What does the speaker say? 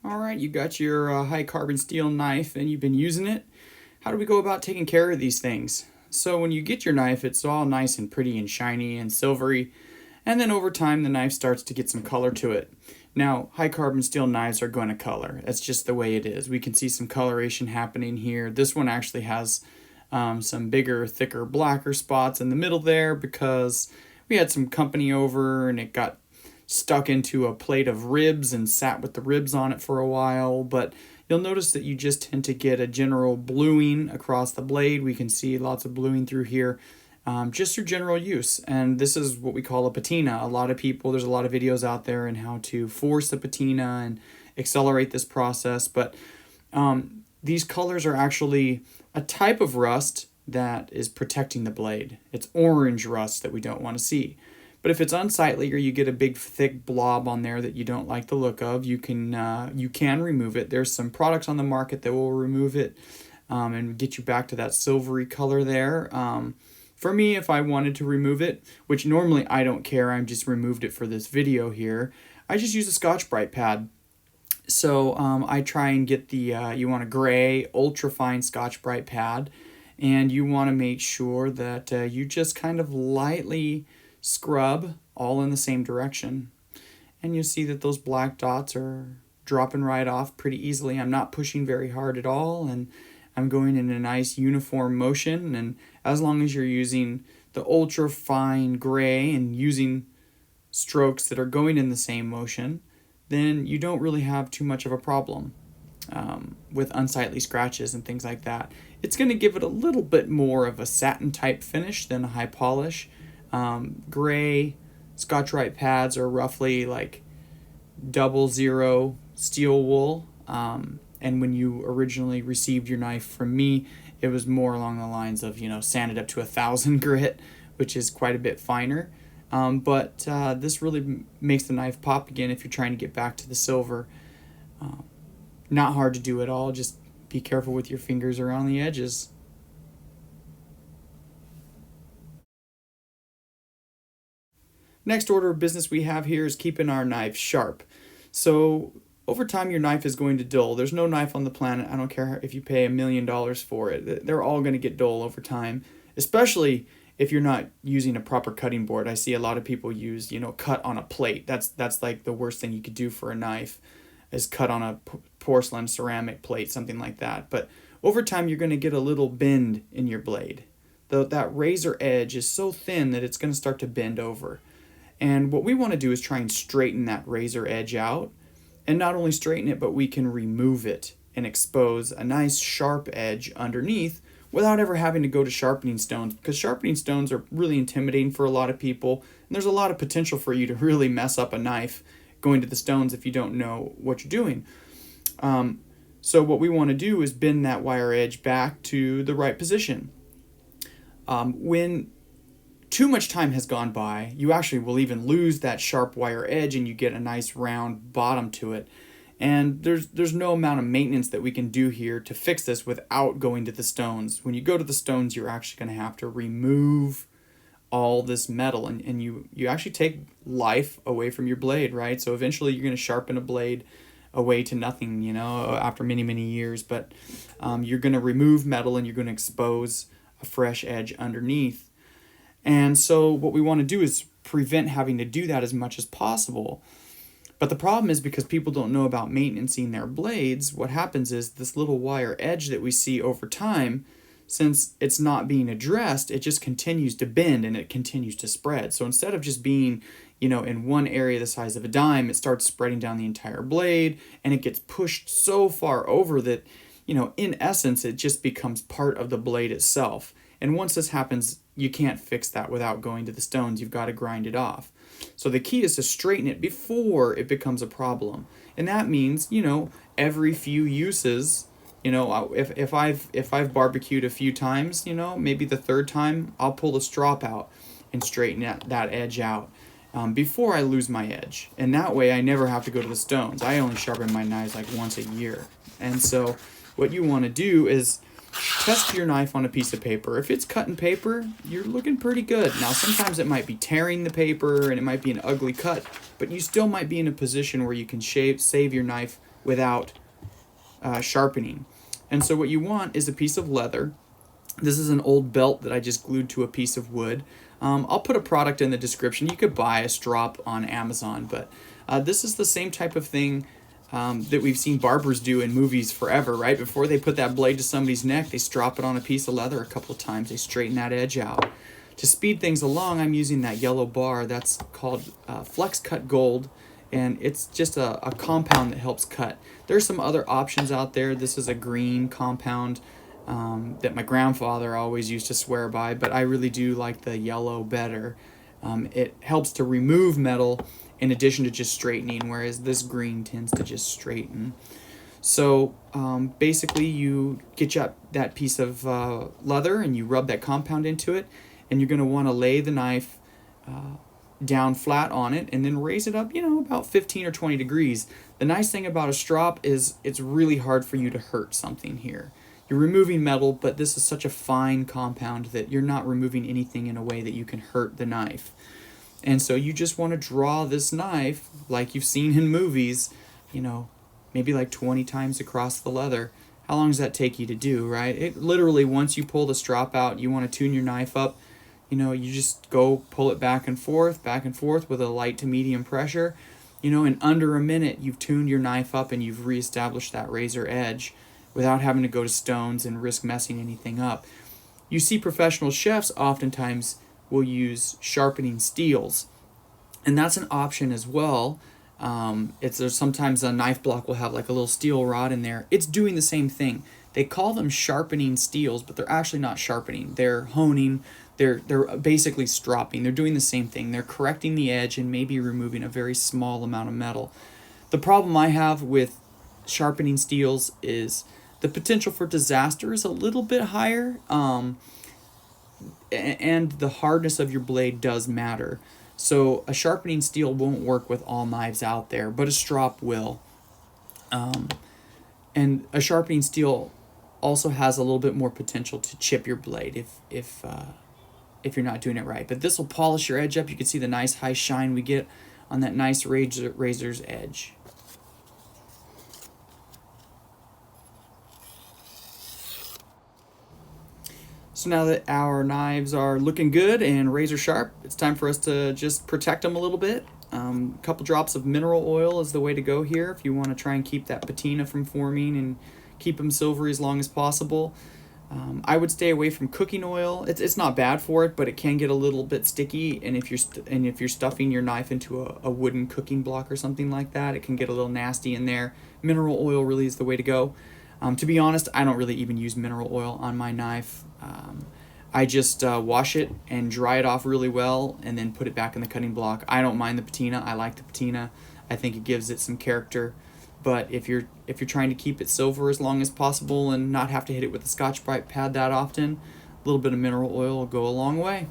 All right, you got your high carbon steel knife and you've been using it. How do we go about taking care of these things? So when you get your knife, it's all nice and pretty and shiny and silvery, and then over time the knife starts to get some color to it. Now, high carbon steel knives are going to color. That's just the way it is. We can see some coloration happening here. This one actually has some bigger, thicker, blacker spots in the middle there because we had some company over and it got stuck into a plate of ribs and sat with the ribs on it for a while. But you'll notice that you just tend to get a general bluing across the blade. We can see lots of bluing through here, just through general use. And this is what we call a patina. A lot of people, there's a lot of videos out there on how to force a patina and accelerate this process. But these colors are actually a type of rust that is protecting the blade. It's orange rust that we don't want to see. But if it's unsightly or you get a big thick blob on there that you don't like the look of, you can remove it. There's some products on the market that will remove it and get you back to that silvery color there. For me, if I wanted to remove it, which normally I don't care, I just removed it for this video here, I just use a Scotch-Brite pad. So I try and get you want a gray, ultra-fine Scotch-Brite pad, and you want to make sure that you just kind of lightly scrub all in the same direction. And you see that those black dots are dropping right off pretty easily. I'm not pushing very hard at all, and I'm going in a nice uniform motion. And as long as you're using the ultra fine gray and using strokes that are going in the same motion, then you don't really have too much of a problem with unsightly scratches and things like that. It's going to give it a little bit more of a satin type finish than a high polish. Gray Scotch-Brite pads are roughly like 00 steel wool. And when you originally received your knife from me, it was more along the lines of, sanded up to 1,000 grit, which is quite a bit finer. But this really makes the knife pop again if you're trying to get back to the silver. Not hard to do at all. Just be careful with your fingers around the edges. Next order of business we have here is keeping our knife sharp. So over time your knife is going to dull. There's no knife on the planet, I don't care if you pay $1 million for it, they're all going to get dull over time, especially if you're not using a proper cutting board. I see a lot of people use, cut on a plate. That's like the worst thing you could do for a knife, is cut on a porcelain ceramic plate, something like that. But over time you're going to get a little bend in your blade. That razor edge is so thin that it's going to start to bend over. And what we want to do is try and straighten that razor edge out. And not only straighten it, but we can remove it and expose a nice sharp edge underneath without ever having to go to sharpening stones. Because sharpening stones are really intimidating for a lot of people. And there's a lot of potential for you to really mess up a knife going to the stones if you don't know what you're doing. So what we want to do is bend that wire edge back to the right position. When too much time has gone by, you actually will even lose that sharp wire edge and you get a nice round bottom to it. And there's no amount of maintenance that we can do here to fix this without going to the stones. When you go to the stones, you're actually going to have to remove all this metal and you actually take life away from your blade, right? So eventually you're going to sharpen a blade away to nothing, after many, many years. But you're going to remove metal and you're going to expose a fresh edge underneath. And so what we want to do is prevent having to do that as much as possible. But the problem is, because people don't know about maintaining their blades, what happens is this little wire edge that we see over time, since it's not being addressed, it just continues to bend and it continues to spread. So instead of just being, in one area the size of a dime, it starts spreading down the entire blade and it gets pushed so far over that, in essence, it just becomes part of the blade itself. And once this happens, you can't fix that without going to the stones. You've got to grind it off. So the key is to straighten it before it becomes a problem. And that means, every few uses, if I've barbecued a few times, maybe the third time, I'll pull the strop out and straighten that edge out before I lose my edge. And that way I never have to go to the stones. I only sharpen my knives like once a year. And so what you want to do is test your knife on a piece of paper. If it's cutting paper, you're looking pretty good. Now, sometimes it might be tearing the paper and it might be an ugly cut, but you still might be in a position where you can save your knife without sharpening. And so what you want is a piece of leather. This is an old belt that I just glued to a piece of wood. I'll put a product in the description. You could buy a strop on Amazon, but this is the same type of thing that we've seen barbers do in movies forever, right? Before they put that blade to somebody's neck, they strop it on a piece of leather a couple of times. They straighten that edge out. To speed things along, I'm using that yellow bar. That's called Flex Cut Gold, and it's just a compound that helps cut. There's some other options out there. This is a green compound that my grandfather always used to swear by, but I really do like the yellow better. It helps to remove metal in addition to just straightening, whereas this green tends to just straighten. So basically you get that piece of leather and you rub that compound into it, and you're going to want to lay the knife down flat on it and then raise it up, about 15 or 20 degrees. The nice thing about a strop is it's really hard for you to hurt something here. You're removing metal, but this is such a fine compound that you're not removing anything in a way that you can hurt the knife. And so you just want to draw this knife like you've seen in movies, maybe like 20 times across the leather. How long does that take you to do, right? It literally, once you pull the strop out, you want to tune your knife up. You just go pull it back and forth with a light to medium pressure. In under a minute, you've tuned your knife up and you've reestablished that razor edge without having to go to stones and risk messing anything up. You see professional chefs oftentimes will use sharpening steels, and that's an option as well. There's sometimes a knife block will have like a little steel rod in there. It's doing the same thing. They call them sharpening steels, but they're actually not sharpening. They're honing. They're basically stropping. They're doing the same thing. They're correcting the edge and maybe removing a very small amount of metal. The problem I have with sharpening steels is the potential for disaster is a little bit higher, and the hardness of your blade does matter. So a sharpening steel won't work with all knives out there, but a strop will. And a sharpening steel also has a little bit more potential to chip your blade if you're not doing it right. But this will polish your edge up. You can see the nice high shine we get on that nice razor's edge. So now that our knives are looking good and razor sharp, it's time for us to just protect them a little bit. A couple drops of mineral oil is the way to go here if you want to try and keep that patina from forming and keep them silvery as long as possible. I would stay away from cooking oil. It's not bad for it, but it can get a little bit sticky. And if you're stuffing your knife into a wooden cooking block or something like that, it can get a little nasty in there. Mineral oil really is the way to go. To be honest, I don't really even use mineral oil on my knife. I just wash it and dry it off really well and then put it back in the cutting block. I don't mind the patina. I like the patina. I think it gives it some character. But if you're trying to keep it silver as long as possible and not have to hit it with a Scotch-Brite pad that often, a little bit of mineral oil will go a long way.